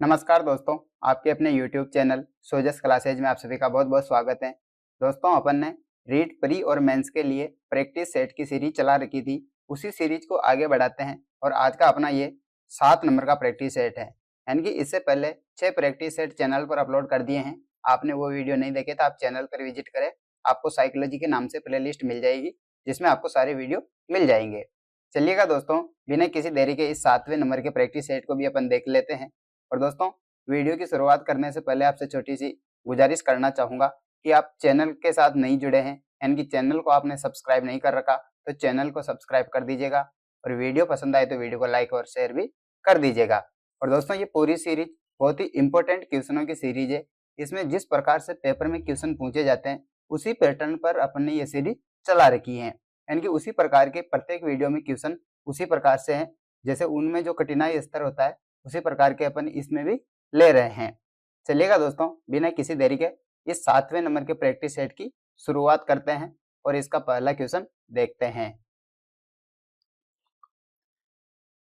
नमस्कार दोस्तों, आपके अपने YouTube चैनल सोजस क्लासेज में आप सभी का बहुत बहुत स्वागत है। दोस्तों, अपन ने रीट प्री और मेंस के लिए प्रैक्टिस सेट की सीरीज चला रखी थी। उसी सीरीज को आगे बढ़ाते हैं और आज का अपना ये 7 नंबर का प्रैक्टिस सेट है। यानी कि इससे पहले 6 प्रैक्टिस सेट चैनल पर अपलोड कर दिए हैं। आपने वो वीडियो नहीं देखे तो आप चैनल पर विजिट करें, आपको साइकोलॉजी के नाम से प्लेलिस्ट मिल जाएगी जिसमें आपको सारे वीडियो मिल जाएंगे। चलिएगा दोस्तों, बिना किसी देरी के इस 7वें नंबर के प्रैक्टिस सेट को भी अपन देख लेते हैं। और दोस्तों, वीडियो की शुरुआत करने से पहले आपसे छोटी सी गुजारिश करना चाहूंगा कि आप चैनल के साथ नहीं जुड़े हैं, यानी कि चैनल को आपने सब्सक्राइब नहीं कर रखा तो चैनल को सब्सक्राइब कर दीजिएगा और वीडियो पसंद आए तो वीडियो को लाइक और शेयर भी कर दीजिएगा। और दोस्तों, ये पूरी सीरीज बहुत ही इंपॉर्टेंट क्वेश्चनों की सीरीज है। इसमें जिस प्रकार से पेपर में क्वेश्चन पूछे जाते हैं उसी पैटर्न पर अपन ने ये सीरीज चला रखी है, यानी कि उसी प्रकार के प्रत्येक वीडियो में क्वेश्चन उसी प्रकार से हैं, जैसे उनमें जो कठिनाई स्तर होता है उसी प्रकार के अपन इसमें भी ले रहे हैं। चलिएगा दोस्तों, बिना किसी देरी के इस 7वें नंबर के प्रैक्टिस सेट की शुरुआत करते हैं और इसका पहला क्वेश्चन देखते हैं।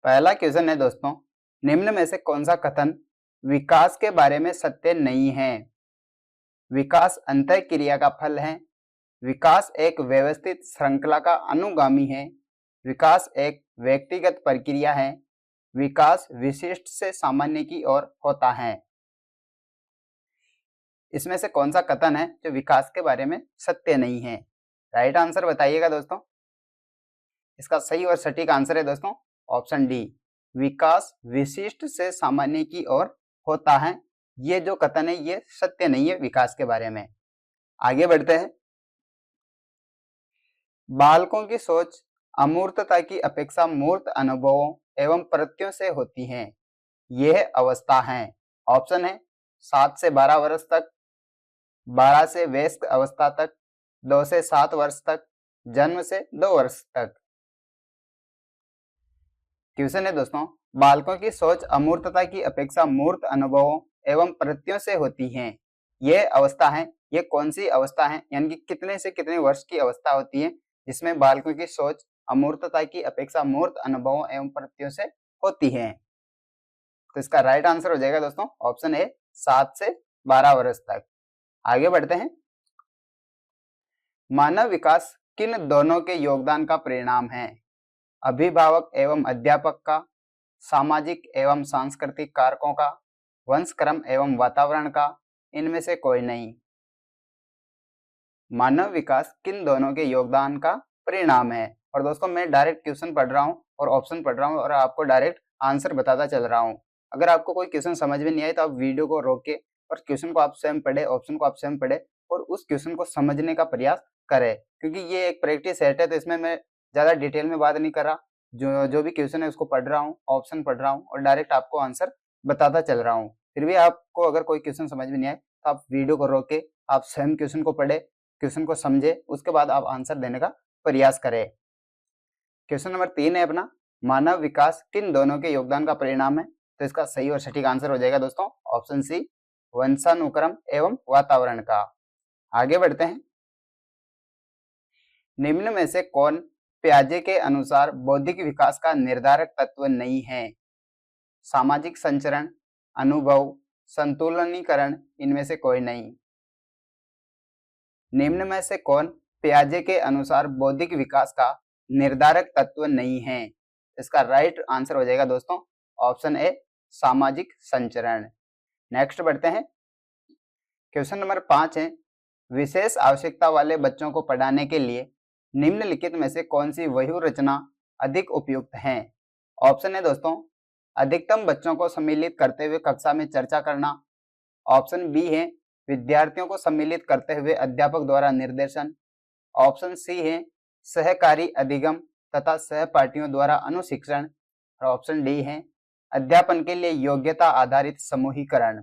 पहला क्वेश्चन है दोस्तों, निम्न में से कौन सा कथन विकास के बारे में सत्य नहीं है? विकास अंतःक्रिया का फल है, विकास एक व्यवस्थित श्रृंखला का अनुगामी है, विकास एक व्यक्तिगत प्रक्रिया है, विकास विशिष्ट से सामान्य की ओर होता है। इसमें से कौन सा कथन है जो विकास के बारे में सत्य नहीं है? राइट आंसर बताइएगा दोस्तों। इसका सही और सटीक आंसर है दोस्तों ऑप्शन डी, विकास विशिष्ट से सामान्य की ओर होता है। ये जो कथन है ये सत्य नहीं है विकास के बारे में। आगे बढ़ते हैं। बालकों की सोच अमूर्तता की अपेक्षा मूर्त अनुभवों एवं प्रत्ययों से होती है। यह अवस्था है। ऑप्शन है 7 से 12 वर्ष तक, 12 से वयस्क अवस्था तक, 2 से 7 वर्ष तक, जन्म से 2 वर्ष तक। क्वेश्चन है दोस्तों, बालकों की सोच अमूर्तता की अपेक्षा मूर्त अनुभवों एवं प्रत्ययों से होती है। यह अवस्था है, ये कौन सी अवस्था है, यानी कि कितने से कितने वर्ष की अवस्था होती है जिसमें बालकों की सोच अमूर्तता की अपेक्षा मूर्त अनुभवों एवं प्रत्ययों से होती है? तो इसका राइट आंसर हो जाएगा दोस्तों ऑप्शन ए, 7 से 12 वर्ष तक। आगे बढ़ते हैं। मानव विकास किन दोनों के योगदान का परिणाम है? अभिभावक एवं अध्यापक का, सामाजिक एवं सांस्कृतिक कारकों का, वंशक्रम एवं वातावरण का, इनमें से कोई नहीं। मानव विकास किन दोनों के योगदान का परिणाम है? और दोस्तों, मैं डायरेक्ट क्वेश्चन पढ़ रहा हूँ और ऑप्शन पढ़ रहा हूँ और आपको डायरेक्ट आंसर बताता चल रहा हूँ। अगर आपको कोई क्वेश्चन समझ में नहीं आए तो आप वीडियो को रोक के और क्वेश्चन को आप स्वयं पढ़े, ऑप्शन को आप स्वयं पढ़े और उस क्वेश्चन को समझने का प्रयास करें, क्योंकि ये एक प्रैक्टिस सेट है तो इसमें मैं ज्यादा डिटेल में बात नहीं कर रहा। जो भी क्वेश्चन है उसको पढ़ रहा हूँ, ऑप्शन पढ़ रहा हूँ और डायरेक्ट आपको आंसर बताता चल रहा हूँ। फिर भी आपको अगर कोई क्वेश्चन समझ में नहीं आए तो आप वीडियो को रोक के आप स्वयं क्वेश्चन को पढ़े, क्वेश्चन को समझे, उसके बाद आप आंसर देने का प्रयास करें। क्वेश्चन नंबर 3 है अपना, मानव विकास किन दोनों के योगदान का परिणाम है? तो इसका सही और सटीक आंसर हो जाएगा दोस्तों ऑप्शन सी, वंशानुक्रम एवं वातावरण का। आगे बढ़ते हैं। निम्न में से कौन पियाजे के अनुसार बौद्धिक विकास का निर्धारक तत्व नहीं है? सामाजिक संचरण, अनुभव, संतुलनीकरण, इनमें से कोई नहीं। निम्न में से कौन पियाजे के अनुसार बौद्धिक विकास का निर्धारक तत्व नहीं है? इसका राइट आंसर हो जाएगा दोस्तों ऑप्शन ए, सामाजिक संचरण। नेक्स्ट बढ़ते हैं। क्वेश्चन नंबर 5 है, विशेष आवश्यकता वाले बच्चों को पढ़ाने के लिए निम्नलिखित में से कौन सी व्यूह रचना अधिक उपयुक्त है? ऑप्शन है दोस्तों, अधिकतम बच्चों को सम्मिलित करते हुए कक्षा में चर्चा करना। ऑप्शन बी है, विद्यार्थियों को सम्मिलित करते हुए अध्यापक द्वारा निर्देशन। ऑप्शन सी है, सहकारी अधिगम तथा सहपाठियों द्वारा अनुशिक्षण। और ऑप्शन डी है, अध्यापन के लिए योग्यता आधारित समूहीकरण।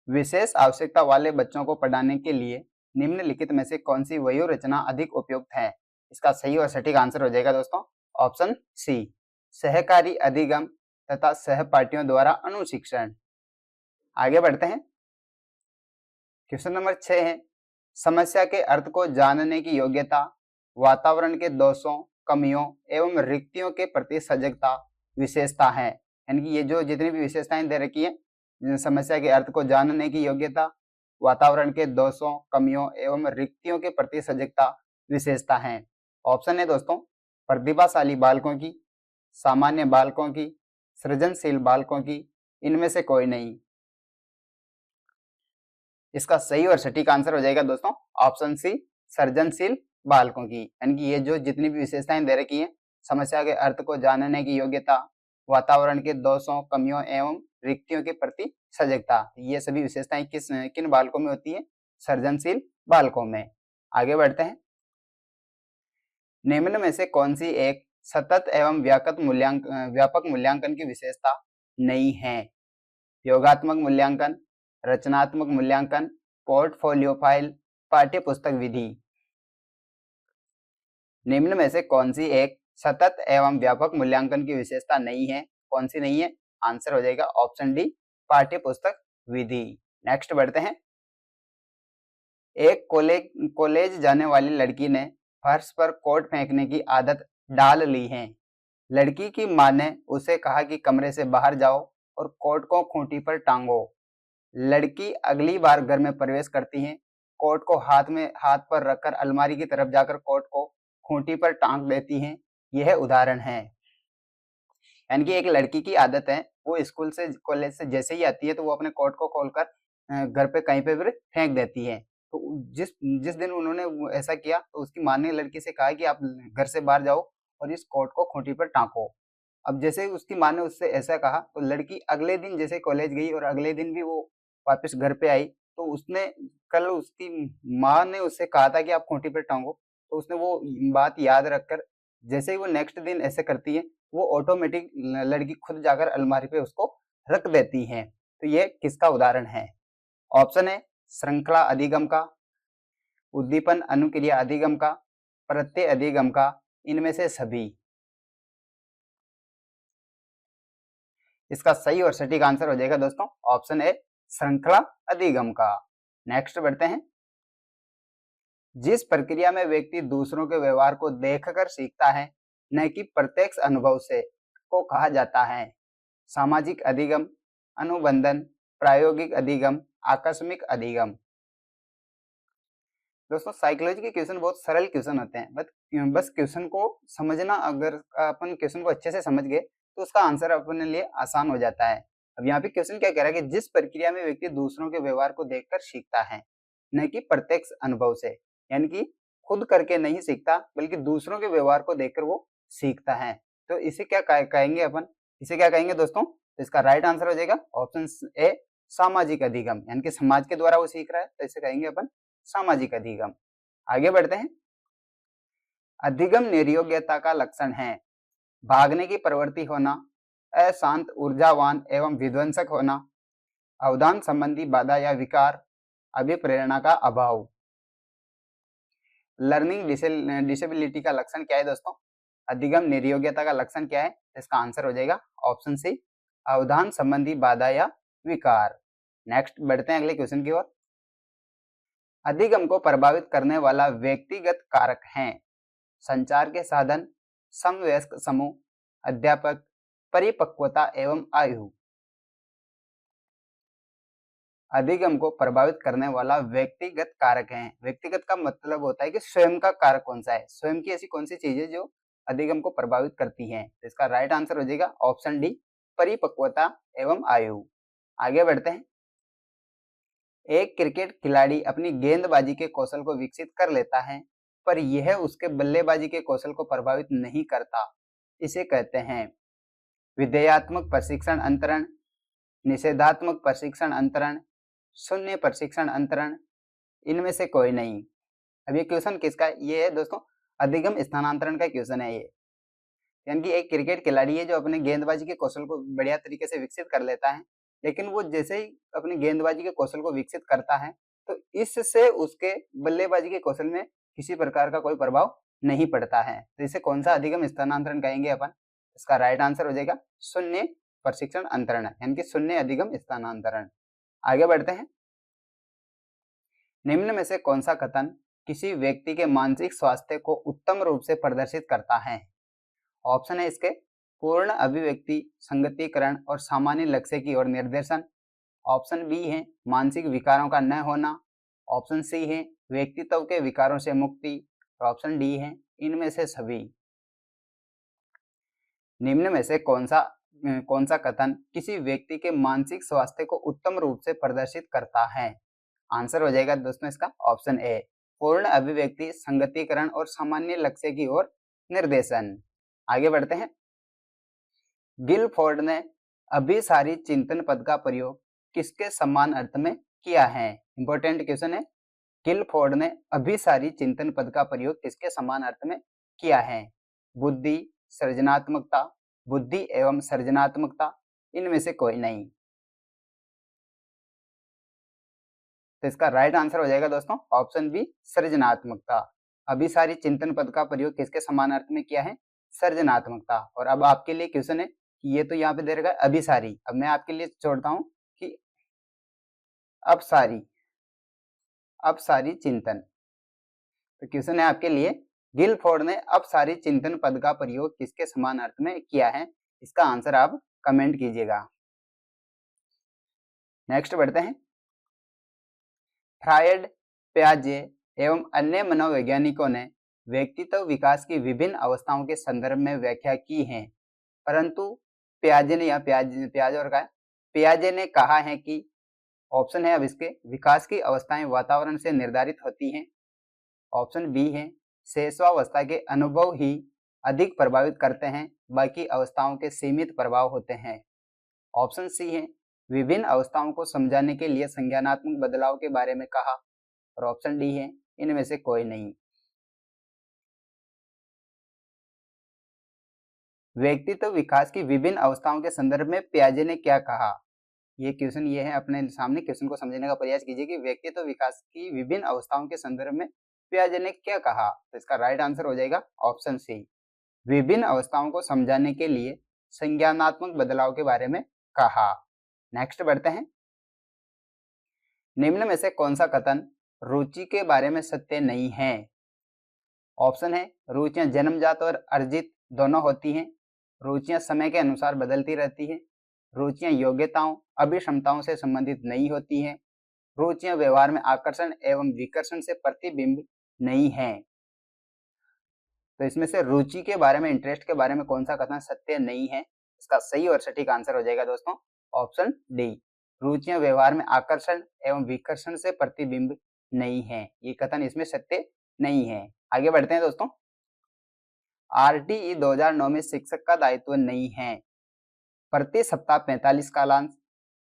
विशेष आवश्यकता वाले बच्चों को पढ़ाने के लिए निम्नलिखित में से कौन सी व्यूह रचना अधिक उपयुक्त है? इसका सही और सटीक आंसर हो जाएगा दोस्तों ऑप्शन सी, सहकारी अधिगम तथा सहपाठियों द्वारा अनुशिक्षण। आगे बढ़ते हैं। क्वेश्चन नंबर 6 है, समस्या के अर्थ को जानने की योग्यता, वातावरण के दोषों, कमियों एवं रिक्तियों के प्रति सजगता विशेषता है। यानी कि ये जो जितनी भी विशेषताएं दे रखी है, समस्या के अर्थ को जानने की योग्यता, वातावरण के दोषों, कमियों एवं रिक्तियों के प्रति सजगता विशेषता है। ऑप्शन है दोस्तों, प्रतिभाशाली बालकों की, सामान्य बालकों की, सृजनशील बालकों की, इनमें से कोई नहीं। इसका सही और सटीक आंसर हो जाएगा दोस्तों ऑप्शन सी, सृजनशील बालकों की। यानी कि ये जो जितनी भी विशेषताएं दे रखी है, समस्या के अर्थ को जानने की योग्यता, वातावरण के दोषों, कमियों एवं रिक्तियों के प्रति सजगता, ये सभी विशेषताएं किन बालकों में होती है? सृजनशील बालकों में। आगे बढ़ते हैं। निम्न में से कौन सी एक सतत एवं व्यापक मूल्यांकन की विशेषता नहीं है? योगात्मक मूल्यांकन, रचनात्मक मूल्यांकन, पोर्टफोलियो फाइल, पाठ्य पुस्तक विधि। निम्न में से कौन सी एक सतत एवं व्यापक मूल्यांकन की विशेषता नहीं है? कौन सी नहीं है? आंसर हो जाएगा ऑप्शन डी, पाठ्य पुस्तक विधि। नेक्स्ट बढ़ते हैं। एक कॉलेज जाने वाली लड़की ने फर्श पर कोट फेंकने की आदत डाल ली है। लड़की की मां ने उसे कहा कि कमरे से बाहर जाओ और कोट को खूंटी पर टांगो। लड़की अगली बार घर में प्रवेश करती है, कोट को हाथ पर रखकर अलमारी की तरफ जाकर कोट को खूंटी पर टांग देती है। यह उदाहरण है। यानी कि एक लड़की की आदत है, वो स्कूल से कॉलेज से जैसे ही आती है तो वो अपने कोट को खोलकर घर पे कहीं पे भी फेंक देती है। तो जिस जिस दिन उन्होंने ऐसा किया तो उसकी माँ ने लड़की से कहा कि आप घर से बाहर जाओ और इस कोट को खूंटी पर टांको। अब जैसे ही उसकी माँ ने उससे ऐसा कहा तो लड़की अगले दिन जैसे कॉलेज गई और अगले दिन भी वो वापस घर पे आई, तो उसने कल उसकी माँ ने उससे कहा था कि आप खूंटी पर टांगो, तो उसने वो बात याद रखकर जैसे ही वो नेक्स्ट दिन ऐसे करती है, वो ऑटोमेटिक लड़की खुद जाकर अलमारी पे उसको रख देती है। तो ये किसका उदाहरण है? ऑप्शन है श्रृंखला अधिगम का, उद्दीपन अनुक्रिया अधिगम का, प्रत्यय अधिगम का, इनमें से सभी। इसका सही और सटीक आंसर हो जाएगा दोस्तों ऑप्शन ए, श्रृंखला अधिगम का। नेक्स्ट बढ़ते हैं। जिस प्रक्रिया में व्यक्ति दूसरों के व्यवहार को देखकर सीखता है, न कि प्रत्यक्ष अनुभव से, को कहा जाता है सामाजिक अधिगम, अनुबंधन, प्रायोगिक अधिगम, आकस्मिक अधिगम। दोस्तों साइकोलॉजी के क्वेश्चन बहुत सरल क्वेश्चन होते हैं, बस क्वेश्चन को समझना, अगर अपन क्वेश्चन को अच्छे से समझ गए तो उसका आंसर अपने लिए आसान हो जाता है। अब यहाँ पे क्वेश्चन क्या कह रहा है कि जिस प्रक्रिया में व्यक्ति दूसरों के व्यवहार को देखकर सीखता है, न कि प्रत्यक्ष अनुभव से, यानी कि खुद करके नहीं सीखता बल्कि दूसरों के व्यवहार को देखकर वो सीखता है। तो इसे क्या कहेंगे अपन? इसे क्या कहेंगे दोस्तों? तो इसका राइट आंसर हो जाएगा ऑप्शन ए, सामाजिक अधिगम। यानी कि समाज के द्वारा वो सीख रहा है तो इसे कहेंगे अपन सामाजिक अधिगम। आगे बढ़ते हैं। अधिगम निर्योग्यता का लक्षण है भागने की प्रवृत्ति होना, अशांत, ऊर्जावान एवं विध्वंसक होना, अवधान संबंधी बाधा या विकार, अभिप्रेरणा का अभाव। लर्निंग डिसेबिलिटी का लक्षण क्या है दोस्तों? अधिगम निर्योग्यता का लक्षण क्या है? इसका आंसर हो जाएगा ऑप्शन सी, अवधान संबंधी बाधा या विकार। नेक्स्ट बढ़ते हैं अगले क्वेश्चन की ओर। अधिगम को प्रभावित करने वाला व्यक्तिगत कारक हैं संचार के साधन, समवयस्क समूह, अध्यापक, परिपक्वता एवं आयु। अधिगम को प्रभावित करने वाला व्यक्तिगत कारक है। व्यक्तिगत का मतलब होता है कि स्वयं का कारक कौन सा है, स्वयं की ऐसी कौन सी चीज है जो अधिगम को प्रभावित करती है। तो इसका राइट आंसर हो जाएगा ऑप्शन डी, परिपक्वता एवं आयु। आगे बढ़ते हैं। एक क्रिकेट खिलाड़ी अपनी गेंदबाजी के कौशल को विकसित कर लेता है, पर यह उसके बल्लेबाजी के कौशल को प्रभावित नहीं करता। इसे कहते हैं विधेयात्मक प्रशिक्षण अंतरण, निषेधात्मक प्रशिक्षण अंतरण, शून्य प्रशिक्षण अंतरण, इनमें से कोई नहीं। अब ये क्वेश्चन किसका है? ये है दोस्तों अधिगम स्थानांतरण का क्वेश्चन है ये। यानी कि एक क्रिकेट खिलाड़ी है जो अपने गेंदबाजी के कौशल को बढ़िया तरीके से विकसित कर लेता है, लेकिन वो जैसे ही अपनी गेंदबाजी के कौशल को विकसित करता है तो इससे उसके बल्लेबाजी के कौशल में किसी प्रकार का कोई प्रभाव नहीं पड़ता है। तो इसे कौन सा अधिगम स्थानांतरण कहेंगे अपन? इसका राइट आंसर हो जाएगा शून्य प्रशिक्षण अंतरण, यानी कि शून्य अधिगम स्थानांतरण। आगे बढ़ते हैं। निम्न में से कौन सा कथन किसी व्यक्ति के मानसिक स्वास्थ्य को उत्तम रूप से प्रदर्शित करता है? ऑप्शन है इसके पूर्ण अभिव्यक्ति, संगतिकरण और सामान्य लक्ष्य की ओर निर्देशन। ऑप्शन बी है मानसिक विकारों का न होना। ऑप्शन सी है व्यक्तित्व के विकारों से मुक्ति। और ऑप्शन डी है इनमें से सभी। निम्न में से कौन सा कथन किसी व्यक्ति के मानसिक स्वास्थ्य को उत्तम रूप से प्रदर्शित करता है? आंसर हो जाएगा दोस्तों इसका ऑप्शन ए, पूर्ण अभिव्यक्ति, संगतिकरण और सामान्य लक्ष्य की ओर निर्देशन। आगे बढ़ते हैं। गिलफोर्ड ने अभिसारी चिंतन पद का प्रयोग किसके समान अर्थ में किया है? इंपॉर्टेंट क्वेश्चन है। गिलफोर्ड ने अभिसारी चिंतन पद का प्रयोग किसके समान अर्थ में किया है? बुद्धि, सृजनात्मकता, बुद्धि एवं सृजनात्मकता, इनमें से कोई नहीं। तो इसका राइट आंसर हो जाएगा दोस्तों ऑप्शन बी, सृजनात्मकता। अभिसारी चिंतन पद का प्रयोग किसके समान अर्थ में किया है? सृजनात्मकता। और अब आपके लिए क्वेश्चन है कि ये तो यहाँ पे दे रखा है अभिसारी, अब मैं आपके लिए छोड़ता हूं कि अपसारी चिंतन। तो क्वेश्चन है आपके लिए, गिलफोर्ड ने अपसारी चिंतन पद का प्रयोग किसके समान अर्थ में किया है? इसका आंसर आप कमेंट कीजिएगा। नेक्स्ट बढ़ते हैं। फ्रायड, प्याजे एवं अन्य मनोवैज्ञानिकों ने व्यक्तित्व विकास की विभिन्न अवस्थाओं के संदर्भ में व्याख्या की है, परंतु प्याजे ने कहा है कि ऑप्शन है अब इसके, विकास की अवस्थाएं वातावरण से निर्धारित होती हैं। ऑप्शन बी है शेषावस्था के अनुभव ही अधिक प्रभावित करते हैं, बाकी अवस्थाओं के सीमित प्रभाव होते हैं। ऑप्शन सी है विभिन्न अवस्थाओं को समझाने के लिए संज्ञानात्मक बदलाव के बारे में कहा। और ऑप्शन डी है इनमें से कोई नहीं। व्यक्तित्व विकास की विभिन्न अवस्थाओं के संदर्भ में प्याजे ने क्या कहा? ये क्वेश्चन ये है, अपने सामने क्वेश्चन को समझने का प्रयास कीजिए कि व्यक्तित्व विकास की विभिन्न अवस्थाओं के संदर्भ में प्याजे ने क्या कहा। तो इसका राइट आंसर हो जाएगा ऑप्शन सी, विभिन्न अवस्थाओं को समझाने के लिए संज्ञानात्मक बदलाव के बारे में कहा। नेक्स्ट बढ़ते हैं। निम्न में से कौन सा कथन रुचि के बारे में सत्य नहीं है? ऑप्शन है रुचियां जन्मजात और अर्जित दोनों होती हैं, रुचियां समय के अनुसार बदलती रहती हैं, रुचियां योग्यताओं, अभिक्षमताओं से संबंधित नहीं होती हैं, रुचियां व्यवहार में आकर्षण एवं विकर्षण से प्रतिबिंब नहीं है। तो इसमें से रुचि के बारे में, इंटरेस्ट के बारे में कौन सा कथन सत्य नहीं है? इसका सही और सटीक आंसर हो जाएगा दोस्तों ऑप्शन डी, रुचियां व्यवहार में आकर्षण एवं विकर्षण से प्रतिबिंब नहीं है। ये कथन इसमें सत्य नहीं है। आगे बढ़ते हैं दोस्तों। आरटीई 2009 में शिक्षक का दायित्व नहीं है प्रति सप्ताह 45 कालांश,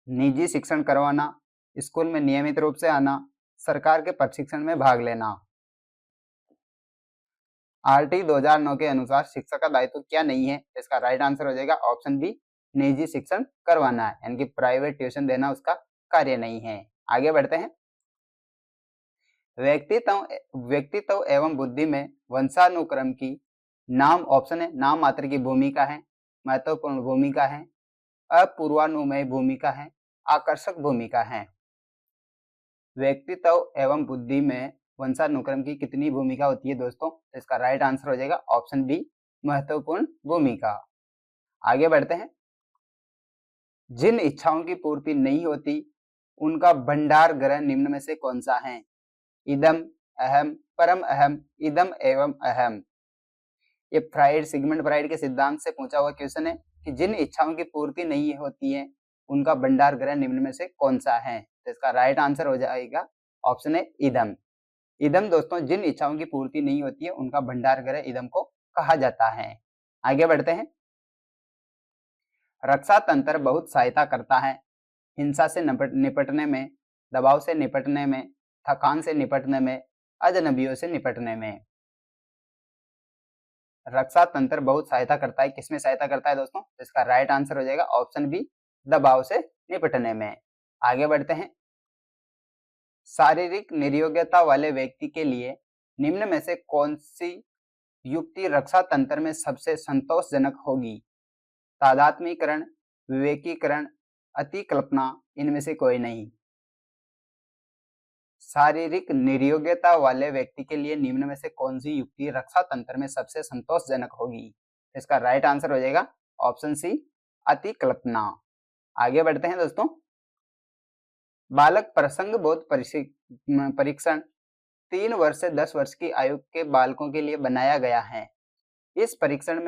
निजी शिक्षण करवाना, स्कूल में नियमित रूप से आना, सरकार के प्रशिक्षण में भाग लेना। आरटीई 2009 के अनुसार शिक्षक का दायित्व क्या नहीं है? इसका राइट आंसर हो जाएगा ऑप्शन बी, निजी शिक्षण करवाना है, यानी कि प्राइवेट ट्यूशन देना उसका कार्य नहीं है। आगे बढ़ते हैं। व्यक्तित्व एवं बुद्धि में वंशानुक्रम की नाम, ऑप्शन है नाम मात्र की भूमिका है, महत्वपूर्ण भूमिका है, अपूर्वानुमेय भूमिका है, आकर्षक भूमिका है। व्यक्तित्व एवं बुद्धि में वंशानुक्रम की कितनी भूमिका होती है दोस्तों? इसका राइट आंसर हो जाएगा ऑप्शन बी, महत्वपूर्ण भूमिका। आगे बढ़ते हैं। जिन इच्छाओं की पूर्ति नहीं होती उनका भंडार ग्रह निम्न में से कौन सा है? इदम, अहम, परम अहम, इदम एवं अहम। ये फ्राइड, सिगमंड फ्राइड के सिद्धांत से पूछा हुआ क्वेश्चन है कि जिन इच्छाओं की पूर्ति नहीं होती है उनका भंडार ग्रह निम्न में से कौन सा है? तो इसका राइट आंसर हो जाएगा ऑप्शन है इदम। इदम दोस्तों, जिन इच्छाओं की पूर्ति नहीं होती है उनका भंडार ग्रह इदम को कहा जाता है। आगे बढ़ते हैं। रक्षा तंत्र बहुत सहायता करता है हिंसा से निपटने में, दबाव से निपटने में, थकान से निपटने में, अजनबियों से निपटने में। रक्षा तंत्र बहुत सहायता करता है, किसमें सहायता करता है दोस्तों? इसका राइट आंसर हो जाएगा ऑप्शन बी, दबाव से निपटने में। आगे बढ़ते हैं। शारीरिक निर्योग्यता वाले व्यक्ति के लिए निम्न में से कौन सी युक्ति रक्षा तंत्र में सबसे संतोषजनक होगी? तादात्मीकरण, विवेकीकरण, अतिकल्पना, इनमें से कोई नहीं। शारीरिक निर्योग्यता वाले व्यक्ति के लिए निम्न में से कौन सी युक्ति रक्षा तंत्र में सबसे संतोषजनक होगी? इसका राइट आंसर हो जाएगा ऑप्शन सी अतिकल्पना। आगे बढ़ते हैं दोस्तों। बालक प्रसंग बोध परीक्षण 3 वर्ष से 10 वर्ष की आयु के बालकों के लिए बनाया गया है। इस परीक्षण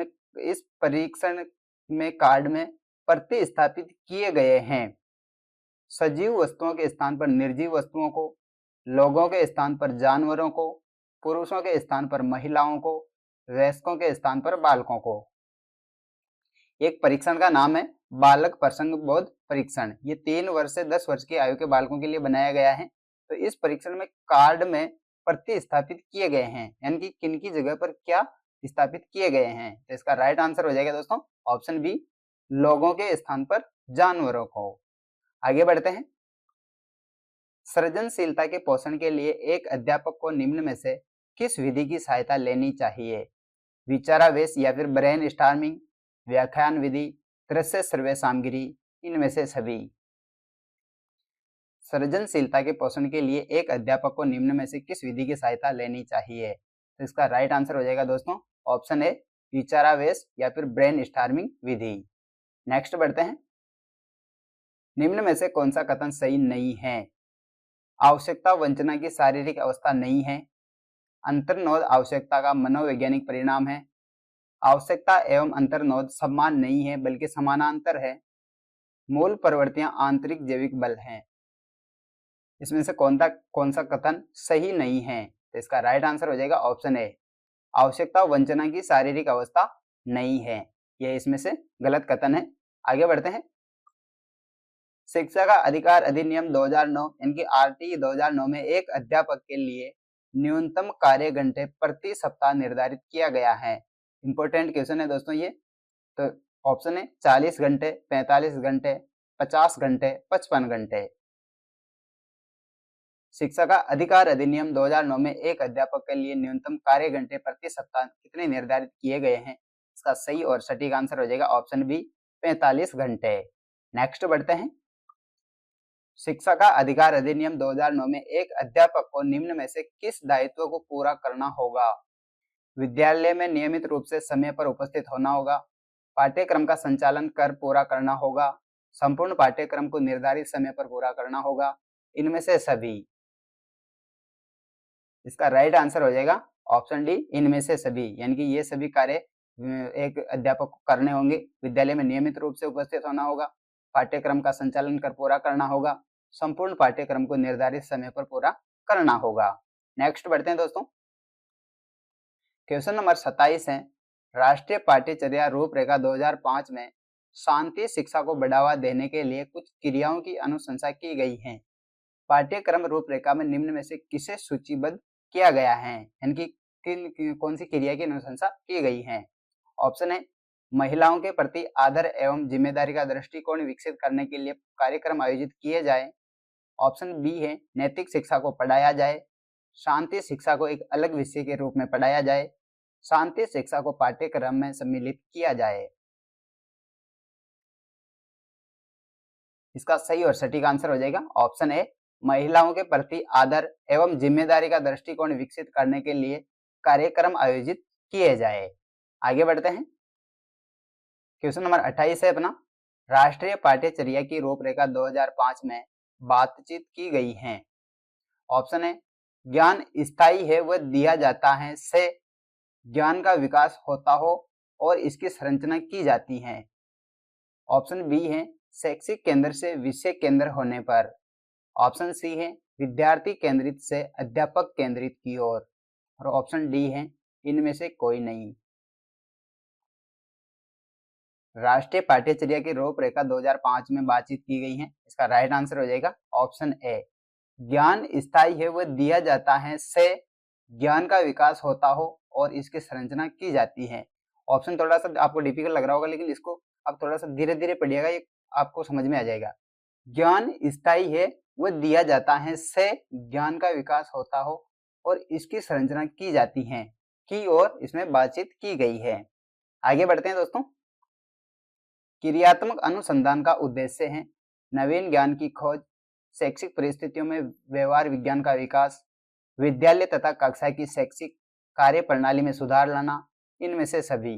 में कार्ड में प्रतिस्थापित किए गए हैं सजीव वस्तुओं के स्थान पर निर्जीव वस्तुओं को, लोगों के स्थान पर जानवरों को, पुरुषों के स्थान पर महिलाओं को, वयस्कों के स्थान पर बालकों को। एक परीक्षण का नाम है बालक प्रसंग बोध परीक्षण। ये 3 वर्ष से 10 वर्ष की आयु के बालकों के लिए बनाया गया है। तो इस परीक्षण में कार्ड में प्रतिस्थापित किए गए हैं, यानी कि किन की जगह पर क्या स्थापित किए गए हैं। तो इसका राइट आंसर हो जाएगा दोस्तों ऑप्शन बी, लोगों के स्थान पर जानवरों को। आगे बढ़ते हैं। सृजनशीलता के पोषण के लिए एक अध्यापक को निम्न में से किस विधि की सहायता लेनी चाहिए? विचारावेश या फिर ब्रेन स्टॉर्मिंग, व्याख्यान विधि, दृश्य श्रव्य सामग्री, इनमें से सभी। सृजनशीलता के पोषण के लिए एक अध्यापक को निम्न में से किस विधि की सहायता लेनी चाहिए? तो इसका राइट आंसर हो जाएगा दोस्तों ऑप्शन ए, विचारावेश या फिर ब्रेन स्टॉर्मिंग विधि। नेक्स्ट बढ़ते हैं। निम्न में से कौन सा कथन सही नहीं है? आवश्यकता वंचना की शारीरिक अवस्था नहीं है। अंतर्नोद आवश्यकता का मनोवैज्ञानिक परिणाम है। आवश्यकता एवं अंतर्नोद समान नहीं है बल्कि समानांतर है। मूल प्रवृत्तियां आंतरिक जैविक बल हैं। इसमें से कौन सा कथन सही नहीं है? तो इसका राइट आंसर हो जाएगा ऑप्शन ए, आवश्यकता वंचना की शारीरिक अवस्था नहीं है। यह इसमें से गलत कथन है। आगे बढ़ते हैं। शिक्षा का अधिकार अधिनियम 2009 यानी कि आरटी 2009 में एक अध्यापक के लिए न्यूनतम कार्य घंटे प्रति सप्ताह निर्धारित किया गया है। इंपॉर्टेंट क्वेश्चन है दोस्तों ये। तो ऑप्शन है 40 घंटे, 45 घंटे, 50 घंटे, 55 घंटे। शिक्षा का अधिकार अधिनियम 2009 में एक अध्यापक के लिए न्यूनतम कार्य घंटे प्रति सप्ताह कितने निर्धारित किए गए हैं? इसका सही और सटीक आंसर हो जाएगा ऑप्शन बी, 45 घंटे। नेक्स्ट बढ़ते हैं। शिक्षा का अधिकार अधिनियम 2009 में एक अध्यापक को निम्न में से किस दायित्व को पूरा करना होगा? विद्यालय में नियमित रूप से समय पर उपस्थित होना होगा, पाठ्यक्रम का संचालन कर पूरा करना होगा, संपूर्ण पाठ्यक्रम को निर्धारित समय पर पूरा करना होगा, इनमें से सभी। इसका राइट आंसर हो जाएगा ऑप्शन डी, इनमें से सभी। यानी कि ये सभी कार्य एक अध्यापक को करने होंगे। विद्यालय में नियमित रूप से उपस्थित होना होगा, पाठ्यक्रम का संचालन कर पूरा करना होगा, संपूर्ण पाठ्यक्रम को निर्धारित समय पर पूरा करना होगा। नेक्स्ट बढ़ते हैं दोस्तों। क्वेश्चन नंबर 27 है, राष्ट्रीय पाठ्यचर्या रूपरेखा 2005 में शांति शिक्षा को बढ़ावा देने के लिए कुछ क्रियाओं की अनुशंसा की गई है। पाठ्यक्रम रूपरेखा में निम्न में से किसे सूचीबद्ध किया गया है? यानी कि कौन सी क्रिया की अनुशंसा की गई है? ऑप्शन है महिलाओं के प्रति आदर एवं जिम्मेदारी का दृष्टिकोण विकसित करने के लिए कार्यक्रम आयोजित किए जाए। ऑप्शन बी है नैतिक शिक्षा को पढ़ाया जाए, शांति शिक्षा को एक अलग विषय के रूप में पढ़ाया जाए, शांति शिक्षा को पाठ्यक्रम में सम्मिलित किया जाए। इसका सही और सटीक आंसर हो जाएगा ऑप्शन ए, महिलाओं के प्रति आदर एवं जिम्मेदारी का दृष्टिकोण विकसित करने के लिए कार्यक्रम आयोजित किए जाए। आगे बढ़ते हैं। क्वेश्चन नंबर 28 है अपना, राष्ट्रीय पाठ्यचर्या की रूपरेखा 2005 में बातचीत की गई है। ऑप्शन है ज्ञान स्थायी है वह दिया जाता है से ज्ञान का विकास होता हो और इसकी संरचना की जाती है। ऑप्शन बी है शैक्षिक केंद्र से विषय केंद्र होने पर। ऑप्शन सी है विद्यार्थी केंद्रित से अध्यापक केंद्रित की ओर, और ऑप्शन डी है इनमें से कोई नहीं। राष्ट्रीय पाठ्यचर्या की रूपरेखा 2005 में बातचीत की गई है। इसका राइट आंसर हो जाएगा ऑप्शन ए, ज्ञान स्थायी है वह दिया जाता है से ज्ञान का विकास होता हो और इसकी संरचना की जाती है। ऑप्शन थोड़ा सा आपको डिफिकल्ट लग रहा होगा, लेकिन इसको आप थोड़ा सा धीरे धीरे पढ़िएगा, ये आपको समझ में आ जाएगा। ज्ञान स्थायी है वह दिया जाता है से ज्ञान का विकास होता हो और इसकी संरचना की जाती है की ओर इसमें बातचीत की गई है। आगे बढ़ते हैं दोस्तों। क्रियात्मक अनुसंधान का उद्देश्य है नवीन ज्ञान की खोज, शैक्षिक परिस्थितियों में व्यवहार विज्ञान का विकास, विद्यालय तथा कक्षा की शैक्षिक कार्य प्रणाली में सुधार लाना, इनमें से सभी।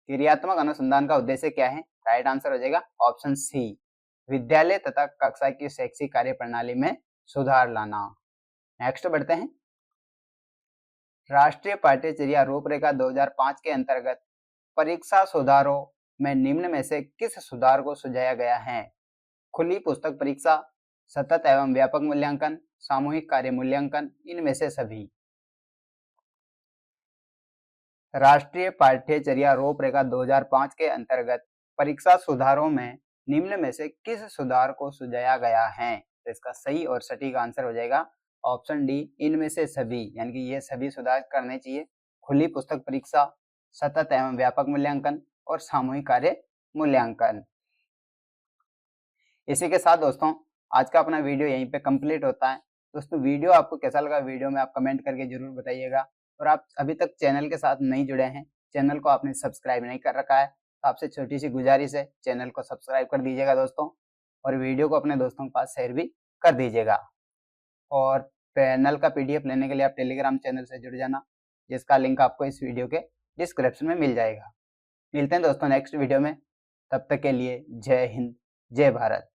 क्रियात्मक अनुसंधान का उद्देश्य क्या है? राइट आंसर हो जाएगा ऑप्शन सी, विद्यालय तथा कक्षा की शैक्षिक कार्य प्रणाली में सुधार लाना। नेक्स्ट बढ़ते हैं। राष्ट्रीय पाठ्यचर्या रूपरेखा 2005 के अंतर्गत परीक्षा सुधारों में निम्न में से किस सुधार को सुझाया गया है? खुली पुस्तक परीक्षा, सतत एवं व्यापक मूल्यांकन, सामूहिक कार्य मूल्यांकन, इनमें से सभी। राष्ट्रीय पाठ्यचर्या रूपरेखा 2005 के अंतर्गत परीक्षा सुधारों में निम्न में से किस सुधार को सुझाया गया है? तो इसका सही और सटीक आंसर हो जाएगा ऑप्शन डी, इनमें से सभी, यानी कि ये सभी सुधार करने चाहिए। खुली पुस्तक परीक्षा, सतत एवं व्यापक मूल्यांकन और सामूहिक कार्य मूल्यांकन। इसी के साथ दोस्तों आज का अपना वीडियो यहीं पे कंप्लीट होता है। दोस्तों वीडियो आपको कैसा लगा, वीडियो में आप कमेंट करके जरूर बताइएगा। और आप अभी तक चैनल के साथ नहीं जुड़े हैं, चैनल को आपने सब्सक्राइब नहीं कर रखा है, तो आपसे छोटी सी गुजारिश है, चैनल को सब्सक्राइब कर दीजिएगा दोस्तों, और वीडियो को अपने दोस्तों के पास शेयर भी कर दीजिएगा। और पैनल का PDF लेने के लिए आप टेलीग्राम चैनल से जुड़ जाना, जिसका लिंक आपको इस वीडियो के डिस्क्रिप्शन में मिल जाएगा। मिलते हैं दोस्तों नेक्स्ट वीडियो में, तब तक के लिए जय हिंद, जय भारत।